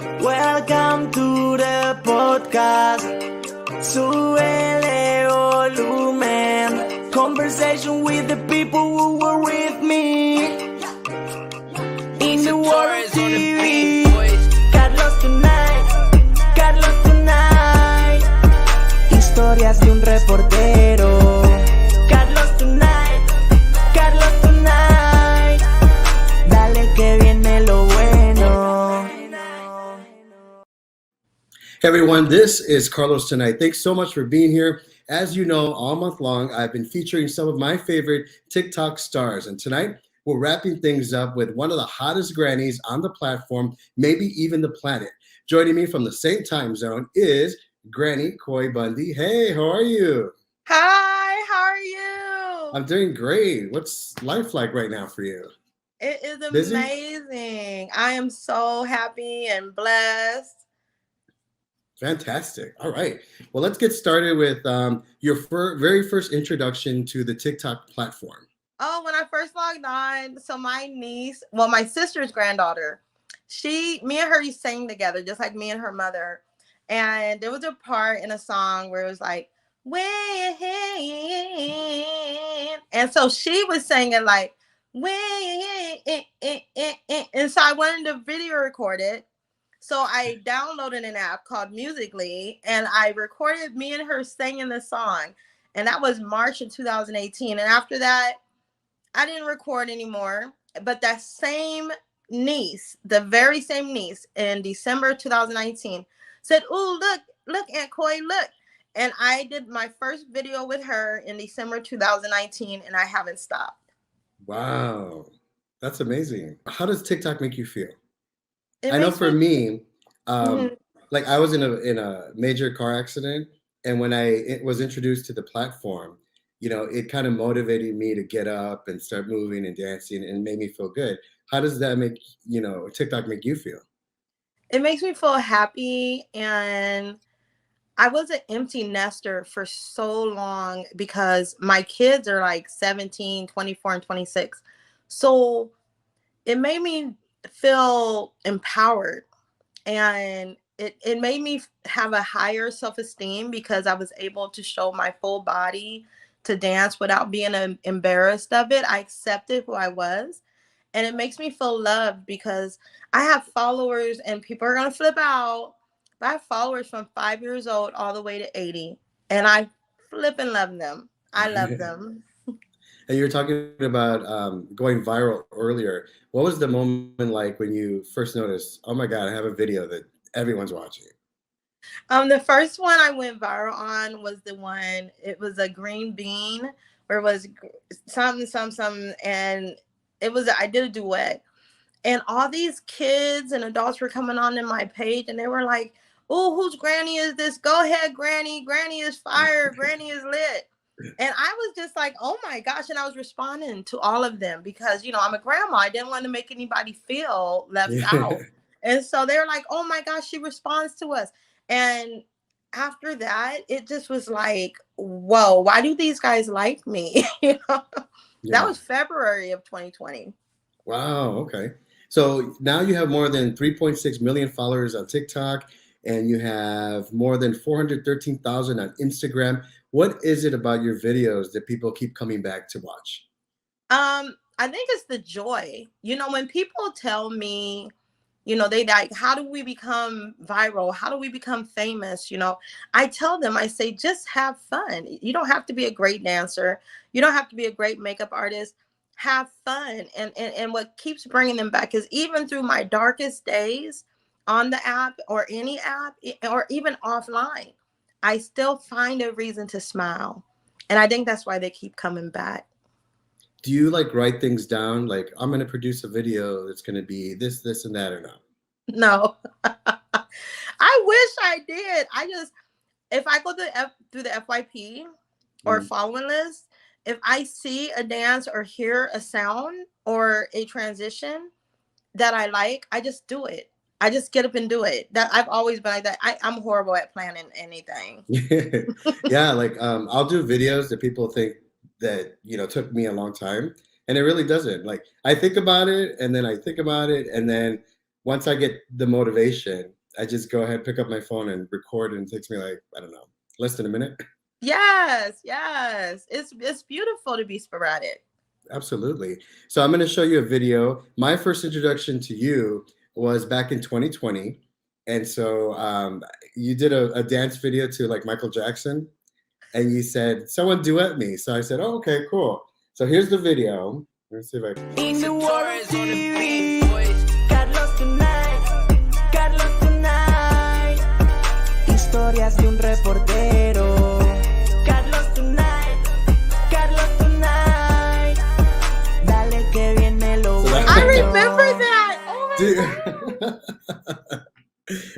Welcome to the podcast. Súbele volumen. Conversation with the people who were with me. In the world TV. Carlos Tonight. Historias de un reportero. Carlos Tonight. Dale que viene lo bueno. Hey everyone, this is Carlos Tonight. Thanks so much for being here. As you know, all month long, I've been featuring some of my favorite TikTok stars. And tonight, we're wrapping things up with one of the hottest grannies on the platform, maybe even the planet. Joining me from the same time zone is Granny Koi Bundy. Hey, how are you? Hi, how are you? I'm doing great. What's life like right now for you? It is Busy? amazing. I am so happy and blessed. Fantastic. All right. Well, let's get started with your very first introduction to the TikTok platform. Oh, when I first logged on, so my niece, well, my sister's granddaughter, me and her used to sing together, just like me and her mother. And there was a part in a song where it was like, when, and so she was singing like, when, and so I wanted to video record it. So I downloaded an app called Musical.ly, and I recorded me and her singing the song. And that was March of 2018. And after that, I didn't record anymore. But that same niece, the very same niece, in December 2019, said, "Ooh, look, Aunt Koi, look." And I did my first video with her in December 2019, and I haven't stopped. Wow. That's amazing. How does TikTok make you feel? It I know makes for me, Mhm. like I was in a major car accident, and when it was introduced to the platform, it kind of motivated me to get up and start moving and dancing, and made me feel good. How does that make TikTok make you feel? It makes me feel happy, and I was an empty nester for so long because my kids are like 17, 24, and 26. So it made me feel empowered, and it made me have a higher self-esteem because I was able to show my full body to dance without being embarrassed of it. I accepted who I was, and it makes me feel loved because I have followers, and people are going to flip out, but I have followers from 5 years old all the way to 80, and I flip and love them. I love them. And you were talking about going viral earlier. What was the moment like when you first noticed, oh my God, I have a video that everyone's watching? The first one I went viral on was it was a green bean where it was something, and I did a duet. And all these kids and adults were coming on in my page, and they were like, "Oh, whose granny is this? Go ahead, granny. Granny is fire. Granny is lit." And I was just like, "Oh my gosh." And I was responding to all of them because, I'm a grandma. I didn't want to make anybody feel left out. And so they were like, "Oh my gosh, she responds to us." And after that, it just was like, whoa, why do these guys like me? That Yeah. was February of 2020. Wow. Okay. So now you have more than 3.6 million followers on TikTok, and you have more than 413,000 on Instagram. What is it about your videos that people keep coming back to watch? I think it's the joy. When people tell me, they like, how do we become viral? How do we become famous? I tell them, I say, just have fun. You don't have to be a great dancer. You don't have to be a great makeup artist. Have fun. And what keeps bringing them back is even through my darkest days on the app or any app or even offline, I still find a reason to smile. And I think that's why they keep coming back. Do you like write things down? Like, I'm going to produce a video that's going to be this, and that, or not? No. I wish I did. If I go through the FYP or following list, if I see a dance or hear a sound or a transition that I like, I just do it. I just get up and do it. That I've always been like that. I'm horrible at planning anything. Yeah, like I'll do videos that people think that took me a long time, and it really doesn't. Like I think about it, and then I think about it, and then once I get the motivation, I just go ahead, pick up my phone and record, and it takes me like, I don't know, less than a minute. Yes, yes. It's beautiful to be sporadic. Absolutely. So I'm going to show you a video. My first introduction to you was back in 2020. And so you did a dance video to like Michael Jackson, and you said, someone duet me. So I said, oh, okay, cool. So here's the video. Let's see if I can. In the world of TV, Carlos tonight, Carlos tonight. Historias de un reportero. Carlos tonight, Carlos tonight. Dale que viene lo bueno. I remember that. Oh my God.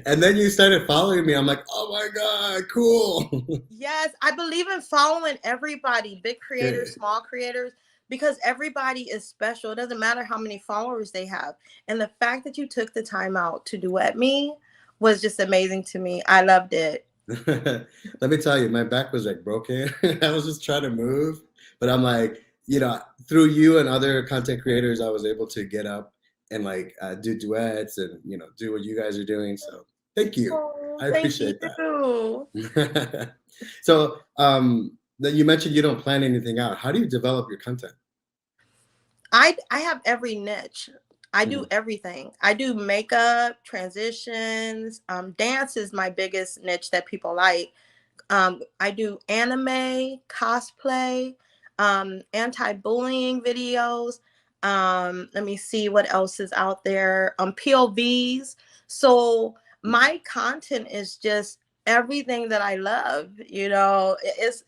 And then you started following me. I'm like, oh my God, cool. Yes, I believe in following everybody, big creators, small creators, because everybody is special. It doesn't matter how many followers they have. And the fact that you took the time out to duet me was just amazing to me. I loved it. Let me tell you, my back was like broken. I was just trying to move, but I'm like, through you and other content creators, I was able to get up and like do duets and do what you guys are doing. So thank you. Oh, I appreciate that. You. So then you mentioned you don't plan anything out. How do you develop your content? I have every niche. I do everything. I do makeup, transitions. Dance is my biggest niche that people like. I do anime, cosplay, anti-bullying videos. Let me see what else is out there. POVs. So my content is just everything that I love. It's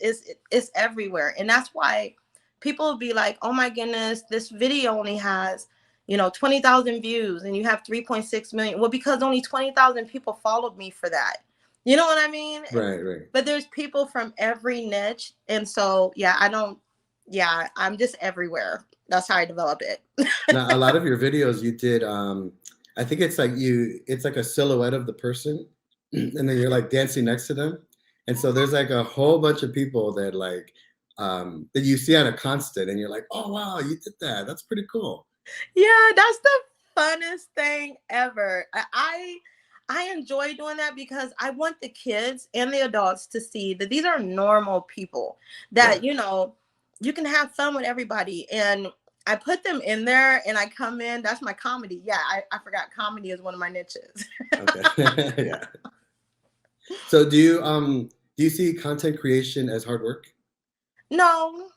everywhere, and that's why people will be like, "Oh my goodness, this video only has 20,000 views, and you have 3.6 million." Well, because only 20,000 people followed me for that. You know what I mean? Right. But there's people from every niche, and so I'm just everywhere. That's how I developed it. Now, a lot of your videos you did, I think it's like a silhouette of the person, and then you're like dancing next to them. And so there's like a whole bunch of people that like, that you see on a constant, and you're like, oh, wow, you did that. That's pretty cool. Yeah, that's the funnest thing ever. I enjoy doing that because I want the kids and the adults to see that these are normal people that, you can have fun with everybody. And I put them in there and I come in. That's my comedy. Yeah, I forgot comedy is one of my niches. Okay. Yeah. So do you see content creation as hard work? No,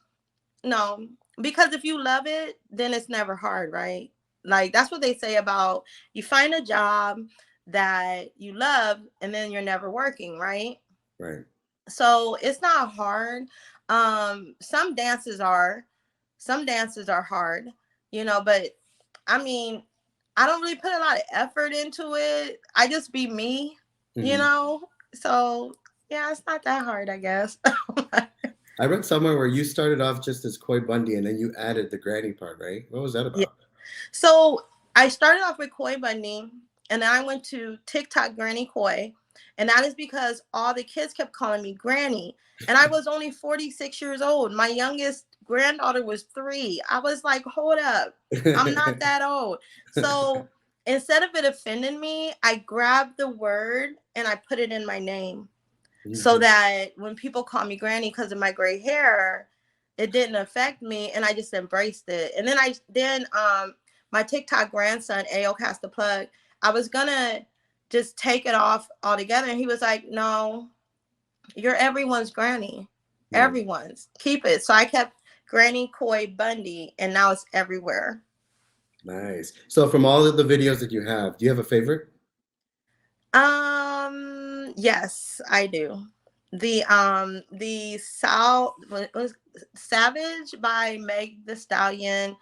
because if you love it, then it's never hard, right? Like that's what they say about you find a job that you love and then you're never working, right? Right. So it's not hard. Some dances are hard, but I mean, I don't really put a lot of effort into it. I just be me, so yeah, it's not that hard, I guess. I read somewhere where you started off just as Koi Bundy and then you added the granny part, right? What was that about? Yeah. So I started off with Koi Bundy, and then I went to TikTok Granny Koi, and that is because all the kids kept calling me Granny, and I was only 46 years old. My youngest granddaughter was 3. I was like, hold up, I'm not that old. So instead of it offending me, I grabbed the word and I put it in my name. So that when people call me Granny because of my gray hair, it didn't affect me, and I just embraced it. And then my TikTok grandson, Ayo Cast the Plug, I was gonna just take it off altogether, and he was like, "No, you're everyone's granny, everyone's. Keep it." So I kept Granny Koi Bundy, and now it's everywhere. Nice. So from all of the videos that you have, do you have a favorite? Yes, I do. The Savage by Meg the Stallion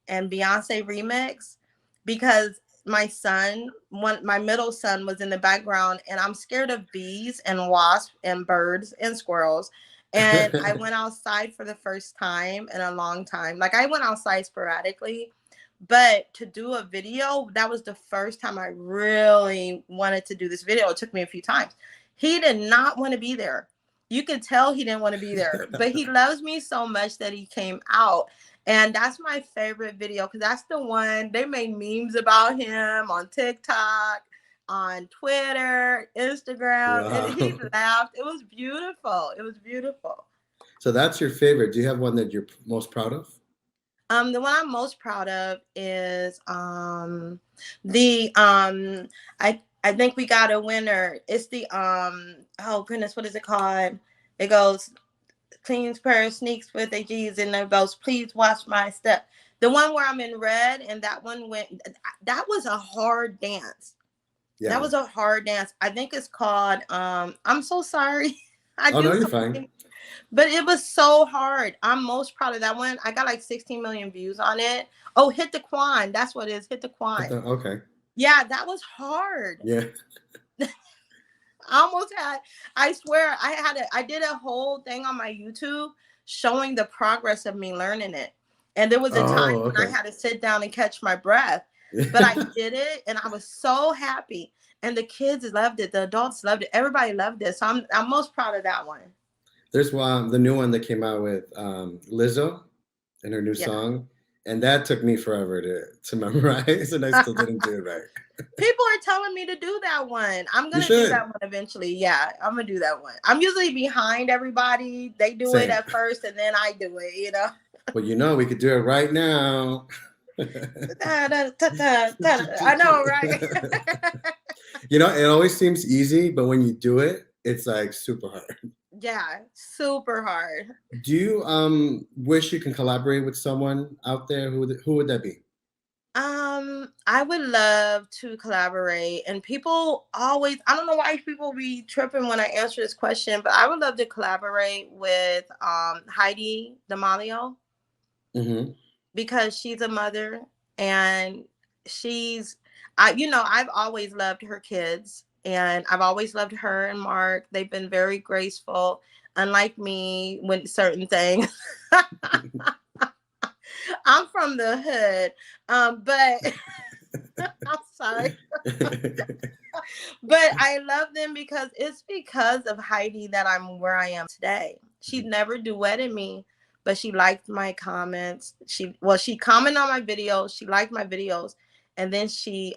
and Beyonce remix, because my middle son was in the background, and I'm scared of bees and wasps and birds and squirrels. And I went outside for the first time in a long time. Like I went outside sporadically, but to do a video, that was the first time I really wanted to do this video. It took me a few times. He did not want to be there. You could tell he didn't want to be there, but he loves me so much that he came out. And that's my favorite video because that's the one they made memes about him on TikTok, on Twitter, Instagram, and he Wow. laughed. It was beautiful. It was beautiful. So that's your favorite. Do you have one that you're most proud of? The one I'm most proud of is the I think we got a winner. It's the oh goodness, what is it called? It goes clean pair of sneaks with a G's and it goes, please watch my step. The one where I'm in red and that one went that was a hard dance. That Yeah. was a hard dance. I think it's called I'm so sorry. I Oh no, do you're so fine. but it was so hard. I'm most proud of that one. I got like 16 million views on it. Oh, hit the Quan. That's what it is. Hit the Quan. Okay. Yeah, that was hard. Yeah. I almost had, I swear, I did a whole thing on my YouTube showing the progress of me learning it. And there was a time Oh, when I okay. had to sit down and catch my breath, but I did it and I was so happy. And the kids loved it. The adults loved it. Everybody loved it. So I'm most proud of that one. There's one, the new one that came out with Lizzo and her new Yeah. song, and that took me forever to memorize, and I still didn't do it right. People are telling me to do that one. I'm You gonna do that should. one eventually. Yeah, I'm gonna do that one. I'm usually behind everybody. They do it Same. at first, and then I do it. You know. Well, we could do it right now. I know, right? It always seems easy, but when you do it, it's like super hard. Yeah, super hard. Do you wish you can collaborate with someone out there? Who would that be? I would love to collaborate, and people always, I don't know why people be tripping when I answer this question, but I would love to collaborate with Heidi D'Amelio Hmm. because she's a mother and she's I've always loved her kids and I've always loved her and Mark. They've been very graceful, unlike me with certain things. I'm from the hood, but I'm sorry. But I love them because it's because of Heidi that I'm where I am today. She never duetted me, but she liked my comments. She commented on my videos, she liked my videos, and then she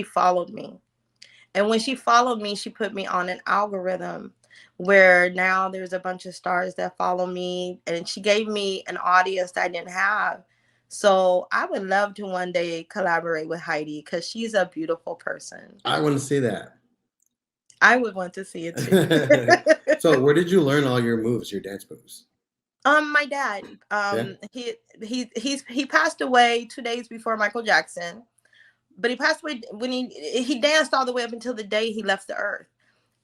followed me. And when she followed me, she put me on an algorithm where now there's a bunch of stars that follow me. And she gave me an audience that I didn't have. So I would love to one day collaborate with Heidi because she's a beautiful person. I want to see that. I would want to see it too. So, where did you learn all your moves, your dance moves? My dad, Yeah. he passed away 2 days before Michael Jackson, but he passed away when he danced all the way up until the day he left the earth.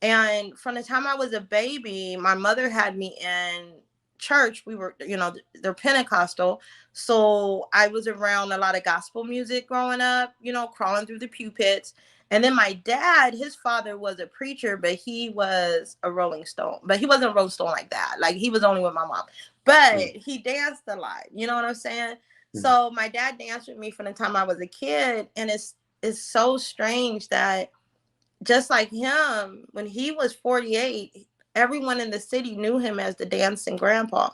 And from the time I was a baby, my mother had me in church. We were, they're Pentecostal. So I was around a lot of gospel music growing up, crawling through the pew pits. And then my dad, his father was a preacher, but he was a Rolling Stone. But he wasn't a Rolling Stone like that. Like he was only with my mom. But Mm. he danced a lot. You know what I'm saying? Mm. So my dad danced with me from the time I was a kid. And it's so strange that just like him, when he was 48, everyone in the city knew him as the dancing grandpa.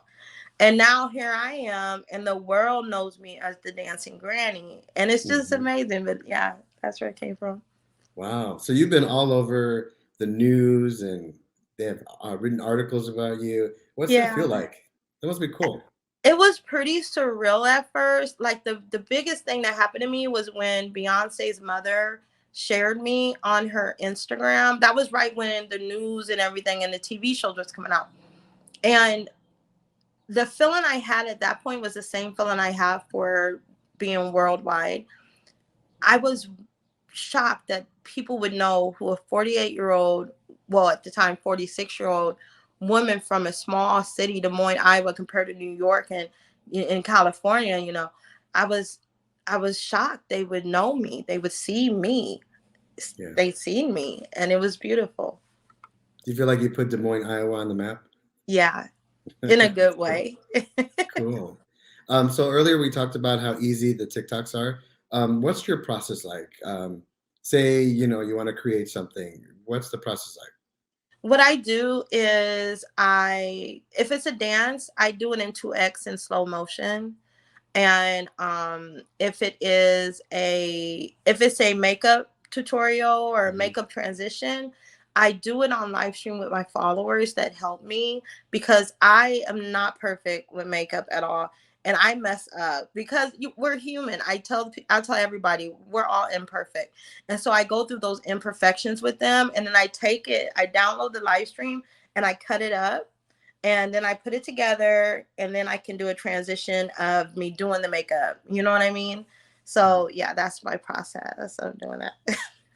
And now here I am, and the world knows me as the dancing granny. And it's just Mhm. amazing. But yeah, that's where it came from. Wow. So you've been all over the news, and they have written articles about you. What's that Yeah. feel like? That must be cool. It was pretty surreal at first. Like the biggest thing that happened to me was when Beyonce's mother shared me on her Instagram. That was right when the news and everything and the TV shows was coming out. And the feeling I had at that point was the same feeling I have for being worldwide. I was shocked that people would know who a 48-year-old, well, at the time, 46-year-old woman from a small city, Des Moines, Iowa, compared to New York and in California, I was I was shocked they would know me. They would see me. Yeah. They seen me and it was beautiful. Do you feel like you put Des Moines, Iowa on the map? Yeah, in a good Cool. way. Cool. So earlier we talked about how easy the TikToks are. What's your process like? Say, you want to create something. What's the process like? What I do is if it's a dance, I do it in 2x in slow motion. And if it's a makeup tutorial or Mhm. makeup transition, I do it on live stream with my followers that help me, because I am not perfect with makeup at all, and I mess up because we're human. I tell everybody we're all imperfect, and so I go through those imperfections with them, and then I download the live stream and I cut it up, and then I put it together, and then I can do a transition of me doing the makeup. You know what I mean? Mhm. So yeah, that's my process of doing that.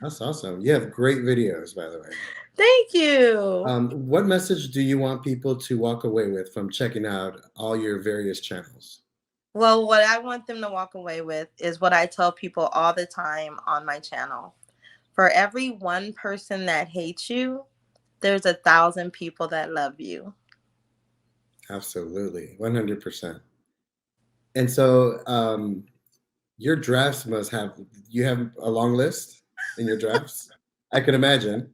That's awesome. You have great videos, by the way. Thank you. What message do you want people to walk away with from checking out all your various channels? Well, what I want them to walk away with is what I tell people all the time on my channel. For every one person that hates you, there's 1,000 people that love you. Absolutely, 100%. And so, your drafts must have you have a long list in your drafts? I can imagine.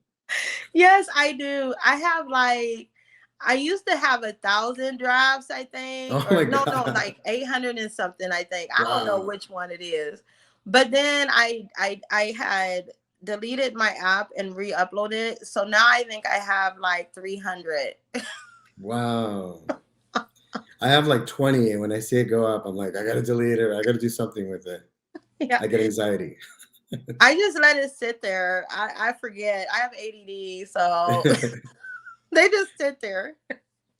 Yes, I do. I used to have 1,000 drafts, I think, Oh or my no, god. like 800 and something, I think. I don't know Wow. which one it is. But then I had deleted my app and re-uploaded it. So now I think I have like 300. Wow. I have like 20, and when I see it go up, I'm like, I gotta delete it. I gotta do something with it. Yeah. I get anxiety. I just let it sit there. I forget. I have ADD, so they just sit there.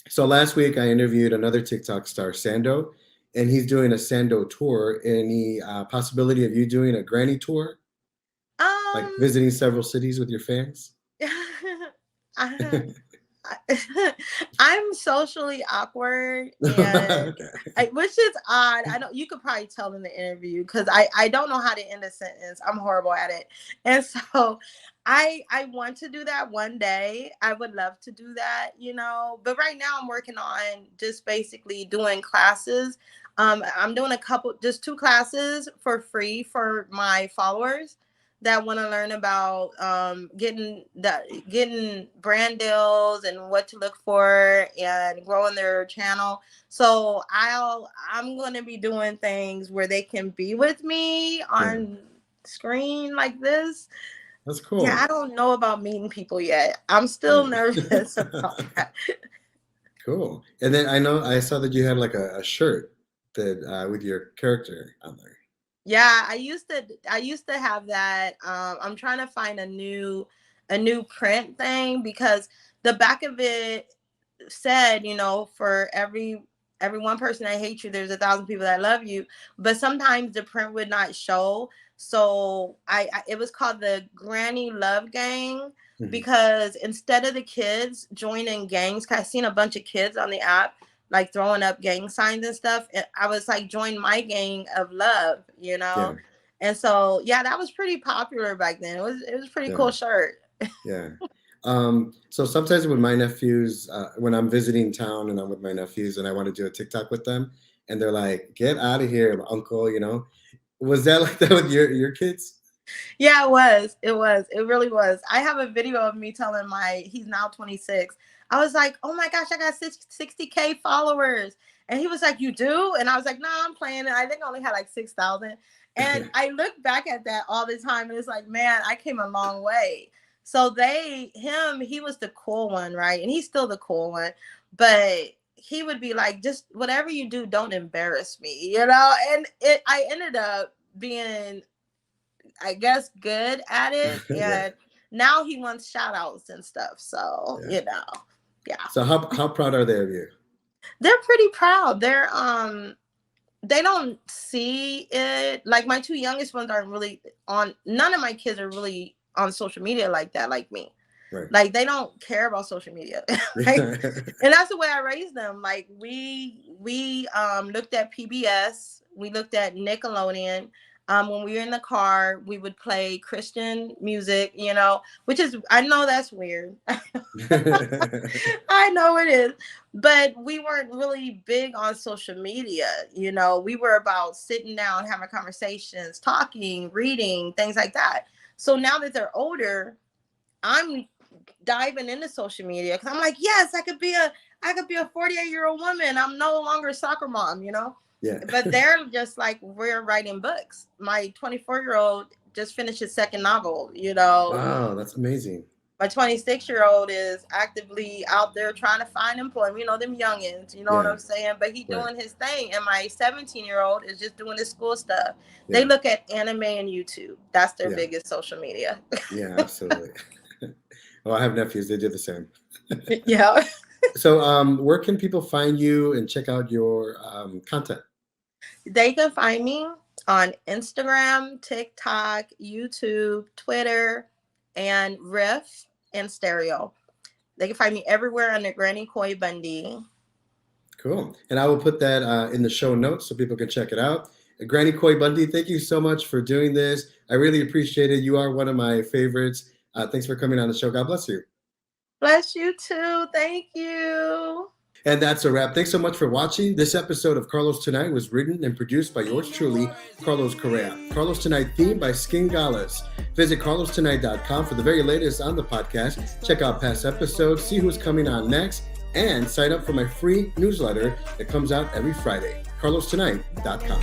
So last week I interviewed another TikTok star, Sando, and he's doing a Sando tour. Any possibility of you doing a granny tour, like Um visiting several cities with your fans? I, I'm socially awkward, and Okay. which is odd. I know you could probably tell in the interview because I don't know how to end a sentence. I'm horrible at it, and so I want to do that one day. I would love to do that, But right now I'm working on just basically doing classes. I'm doing just 2 classes for free for my followers that want to learn about getting brand deals and what to look for and growing their channel. So I'm going to be doing things where they can be with me Yeah, on screen like this. that's Yeah, I cool. don't know about meeting people yet. I'm still Right. nervous about that. Cool. And then I know I saw that you had like a shirt that with your character on there. Yeah, I used to have that. I'm trying to find a new print thing, because the back of it said, for every one person that hates you, there's 1,000 people that love you. But sometimes the print would not show. So it was called the Granny Love Gang, Mhm. because instead of the kids joining gangs, 'cause I seen a bunch of kids on the app like throwing up gang signs and stuff. I was like, join my gang of love. Yeah, And so yeah, that was pretty popular back then. It was a pretty yeah, cool shirt. yeah. So sometimes with my nephews, when I'm visiting town and I'm with my nephews and I want to do a TikTok with them, and they're like, "Get out of here, uncle," Was that like that with your kids? Yeah, it was. It was. It really was. I have a video of me telling he's now 26. I was like, oh my gosh, I got 60K followers. And he was like, you do? And I was like, no, I'm playing it. I think I only had like 6,000. And I look back at that all the time, and it's like, man, I came a long way. So he was the cool one, right? And he's still the cool one. But he would be like, just whatever you do, don't embarrass me. And I ended up being, I guess, good at it. Yeah, And now he wants shout outs and stuff. So, yeah. yeah. So how proud are they of you? They're pretty proud. They don't see it. Like, my 2 youngest ones aren't really on, none of my kids are really on social media like that, like me. Right. Like, they don't care about social media. Like, and that's the way I raised them. Like, we looked at PBS, we looked at Nickelodeon. When we were in the car, we would play Christian music, which is, I know that's weird. I know it is, but we weren't really big on social media. We were about sitting down, having conversations, talking, reading, things like that. So now that they're older, I'm diving into social media because I'm like, yes, I could be a 48-year-old woman. I'm no longer a soccer mom, you know. Yeah. But they're just like, we're writing books. My 24-year-old just finished his second novel, you know. Wow, that's amazing. My 26-year-old is actively out there trying to find employment, you know, them youngins, you know what I'm saying? But he's doing his thing. And my 17-year-old is just doing his school stuff. Yeah. They look at anime and YouTube. That's their biggest social media. Yeah, absolutely. Well, I have nephews. They do the same. Yeah. So where can people find you and check out your content? They can find me on Instagram, TikTok, YouTube, Twitter, and Riff and Stereo. They can find me everywhere under Granny Koi Bundy. Cool. And I will put that in the show notes so people can check it out. Granny Koi Bundy, thank you so much for doing this. I really appreciate it. You are one of my favorites. Thanks for coming on the show. God bless you. Bless you too. Thank you. And that's a wrap. Thanks so much for watching. This episode of Carlos Tonight was written and produced by yours truly, Carlos Correa. Carlos Tonight theme by Skin Gales. Visit carlostonight.com for the very latest on the podcast. Check out past episodes, see who's coming on next, and sign up for my free newsletter that comes out every Friday. carlostonight.com.